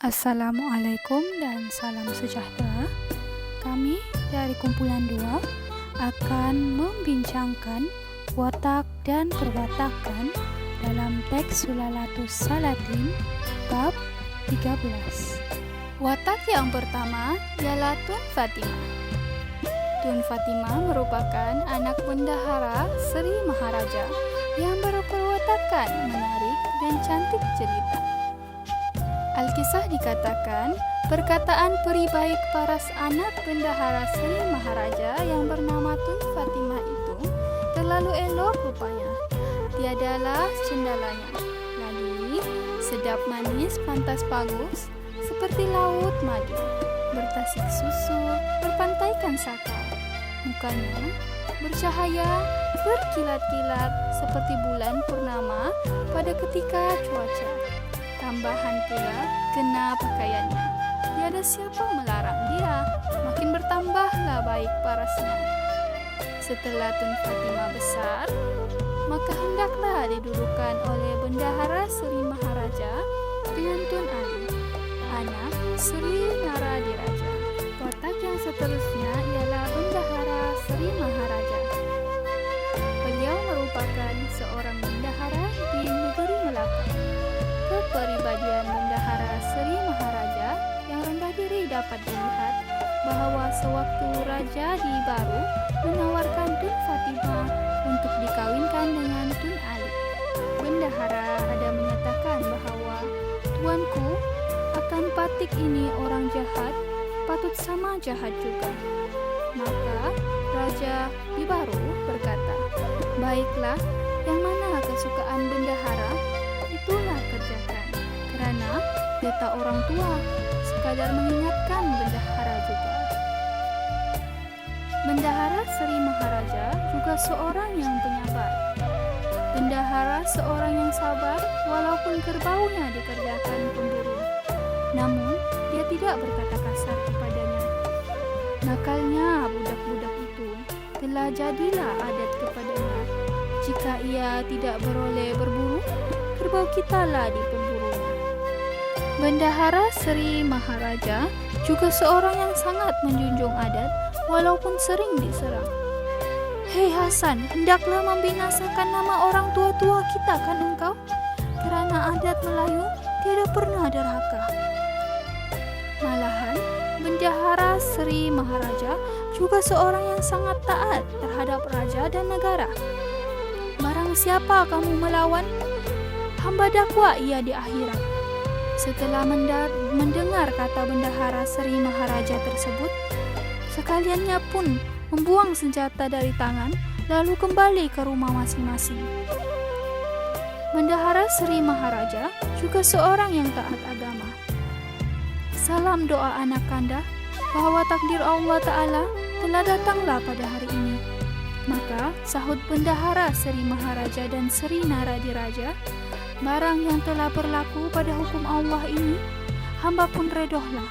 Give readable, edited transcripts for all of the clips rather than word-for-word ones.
Assalamualaikum dan salam sejahtera. Kami dari kumpulan 2 akan membincangkan watak dan perwatakan dalam teks Sulalatus Salatin bab 13. Watak yang pertama ialah Tun Fatimah. Tun Fatimah merupakan anak bendahara Sri Maharaja yang berperwatakan menarik dan cantik jelita. Alkisah dikatakan, perkataan peri baik paras anak bendahara Sri Maharaja yang bernama Tun Fatimah itu terlalu elok rupanya, tiadalah cendalanya. Lagi, sedap manis pantas bagus, seperti laut madu, bertasik susu, berpantaikan sakar. Mukanya bercahaya, berkilat-kilat seperti bulan purnama pada ketika cuaca. Tambahan pula kena pakaiannya. Tiada siapa melarang dia, makin bertambahlah baik parasnya. Setelah Tun Fatimah besar, maka hendaklah didudukan oleh Bendahara Sri Maharaja dengan Tun Ali, anak Sri Naradiraja. Watak yang seterusnya ialah Bendahara Sri Maharaja. Beliau merupakan seorang bendahara di negeri Melaka. Kepribadian Bendahara Sri Maharaja yang rendah diri dapat dilihat bahawa sewaktu Raja di Baru menawarkan Tun Fatimah untuk dikawinkan dengan Tun Ali, Bendahara ada menyatakan bahawa tuanku akan patik ini orang jahat, patut sama jahat juga. Maka Raja di Baru berkata, baiklah, yang mana kesukaan bendahara itulah kerjakan, kerana dia tak orang tua, sekadar mengingatkan bendahara juga. Bendahara Sri Maharaja juga seorang yang penyabar. Bendahara seorang yang sabar walaupun kerbaunya dikerjakan pemburu. Namun, dia tidak berkata kasar kepadanya. Nakalnya budak-budak itu telah jadilah adat kepadanya. Jika ia tidak beroleh berburu, kerbau kitalah dipemburunya. Bendahara Sri Maharaja juga seorang yang sangat menjunjung adat walaupun sering diserang. Hei Hasan, hendaklah membinasakan nama orang tua-tua kita kan engkau? Kerana adat Melayu tidak pernah derhaka. Malahan, Bendahara Sri Maharaja juga seorang yang sangat taat terhadap raja dan negara. Barang siapa kamu melawan, hamba dakwa ia di akhirat. Setelah mendengar kata Bendahara Sri Maharaja tersebut, sekaliannya pun membuang senjata dari tangan lalu kembali ke rumah masing-masing. Bendahara Sri Maharaja juga seorang yang taat agama. Salam doa anak kanda bahawa takdir Allah Ta'ala telah datanglah pada hari ini. Maka sahut Bendahara Sri Maharaja dan Sri Naradiraja, barang yang telah berlaku pada hukum Allah ini, hamba pun redohlah.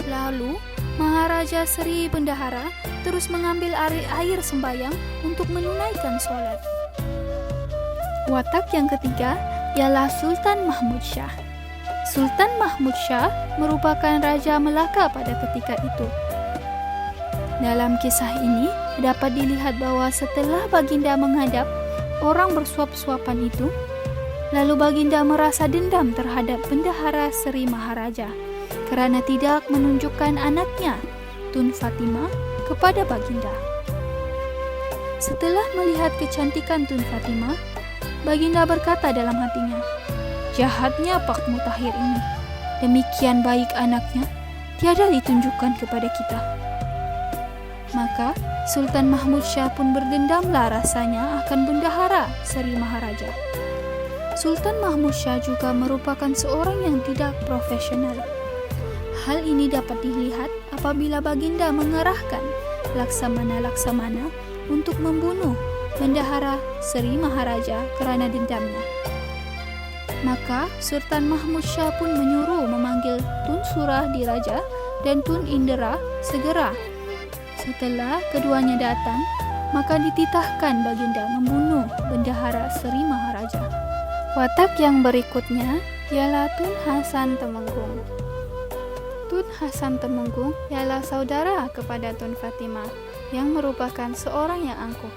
Lalu, Maharaja Sri Bendahara terus mengambil air sembayang untuk menunaikan solat. Watak yang ketiga ialah Sultan Mahmud Shah. Sultan Mahmud Shah merupakan Raja Melaka pada ketika itu. Dalam kisah ini, dapat dilihat bahawa setelah Baginda menghadap orang bersuap-suapan itu, lalu Baginda merasa dendam terhadap Bendahara Sri Maharaja kerana tidak menunjukkan anaknya, Tun Fatimah, kepada Baginda. Setelah melihat kecantikan Tun Fatimah, Baginda berkata dalam hatinya, jahatnya Pak Mutahir ini, demikian baik anaknya, tiada ditunjukkan kepada kita. Maka Sultan Mahmud Shah pun berdendamlah rasanya akan Bendahara Sri Maharaja. Sultan Mahmud Shah juga merupakan seorang yang tidak profesional. Hal ini dapat dilihat apabila Baginda mengerahkan Laksamana-Laksamana untuk membunuh Bendahara Sri Maharaja kerana dendamnya. Maka Sultan Mahmud Shah pun menyuruh memanggil Tun Suradiraja dan Tun Indra segera. Setelah keduanya datang, maka dititahkan Baginda membunuh Bendahara Sri Maharaja. Watak yang berikutnya ialah Tun Hasan Temenggung. Tun Hasan Temenggung ialah saudara kepada Tun Fatimah yang merupakan seorang yang angkuh.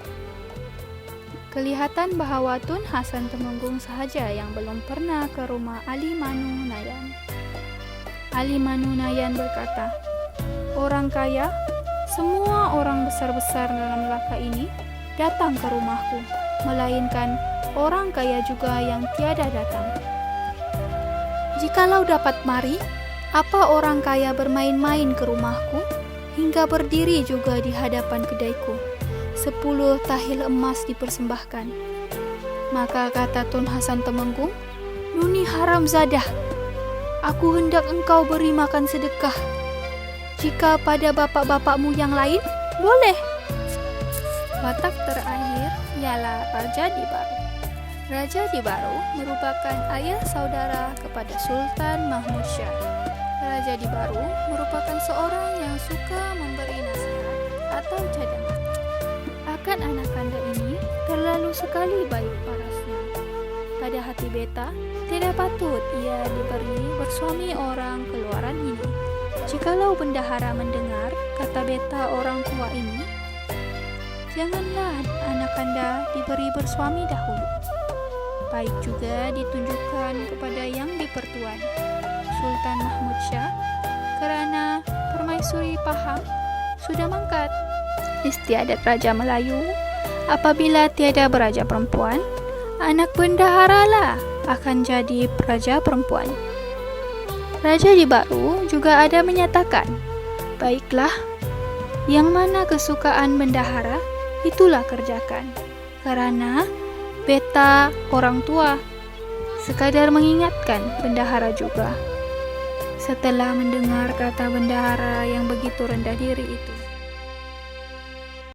Kelihatan bahwa Tun Hasan Temenggung sahaja yang belum pernah ke rumah Ali Manu Nayan. Ali Manu Nayan berkata, "Orang kaya, semua orang besar-besar dalam Melaka ini datang ke rumahku, melainkan orang kaya juga yang tiada datang. Jikalau dapat mari, apa orang kaya bermain-main ke rumahku, hingga berdiri juga di hadapan kedaiku. 10 tahil emas dipersembahkan." Maka kata Tun Hasan Temenggung, "Nuni haramzadah, aku hendak engkau beri makan sedekah. Jika pada bapak-bapakmu yang lain, boleh." Watak terakhir ialah Raja Dibaru. Raja Dibaru merupakan ayah saudara kepada Sultan Mahmud Syah. Raja Dibaru merupakan seorang yang suka memberi nasihat atau cadangan. Akan anak kanda ini terlalu sekali baik parasnya. Pada hati beta, tidak patut ia diberi bersuami orang keluaran ini. Jikalau bendahara mendengar kata beta orang tua ini, janganlah anak kanda diberi bersuami dahulu. Baik juga ditunjukkan kepada yang dipertuan, Sultan Mahmud Syah, kerana permaisuri Pahang sudah mangkat. Istiadat Raja Melayu, apabila tiada beraja perempuan, anak bendahara lah akan jadi raja perempuan. Raja Dibaru juga ada menyatakan, "Baiklah, yang mana kesukaan bendahara, itulah kerjakan. Kerana beta orang tua sekadar mengingatkan bendahara juga." Setelah mendengar kata bendahara yang begitu rendah diri itu,